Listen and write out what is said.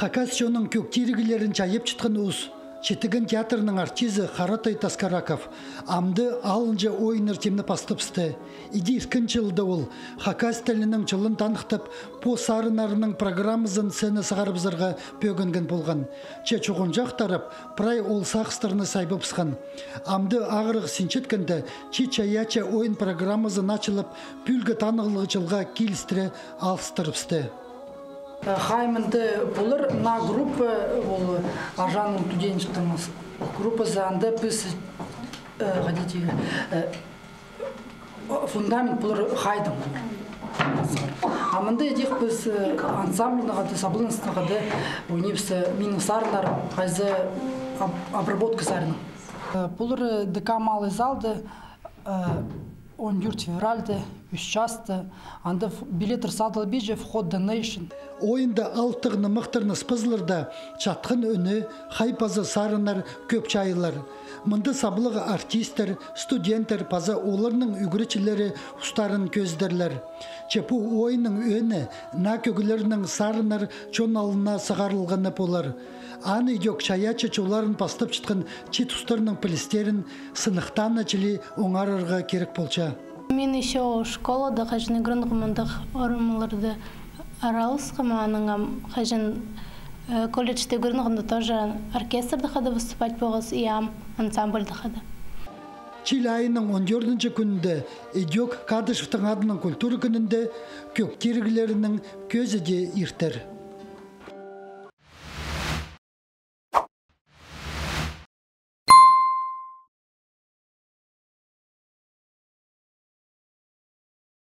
Хакасионың көктирігілерін чайып чытқын ұз. Четігін театрының артизі Харатай Таскараков амды алынжа ойыныр темні пастыпсты. Иди иркін жылды ол. Хакас тілінің жылын танықтып, по сарынарының программызын сені сығарыбызырға бөгінген болған. Че чоғын жақтарып, прай ол сақыстырыны сайбыпсқан. Амды ағырық синчеткінді, чи чаяча ойын программызын açылып, бүлгі танығылығы жылға келістірі алыстырыпсты. Хаймынды болыр на группа ол ажанның студенчествомыз группа занды біз фундамент болыр хайдым. Амынды едік біз ансамбльныға саблыныстыға ойнепсі менің сарынар қайзы обработка сарының. Болыр ДК малый залды 14 февральды, 3 часты, анда билетер садыл бейже вход donation. Ойында алтығыны мұқтырны спызылырда чатқын өні, хайпазы сарынар көп чайылар. Мұнды саблығы артистер, студенттер паза оларының үгірічілері ұстарын көздерлер. Чепу ойының өні, на көгілерінің сарынар чоналына сығарылғаны болар. Аны идек чаячы чоларын пастып чытқын чит ұстарының пілістерін сынықтан әчілі оңарырға керек болча. Мен еще школада қажын грандғымындық орымылырды аралысқым аныңам қажын колледжде грандғымды тоже оркестрді қады выступать болғыз иям ансамбльді қады. Чили айының 14-ші күнінде Идек Кадышевтың адының культура күнінде көктергілерінің көзі де ертер.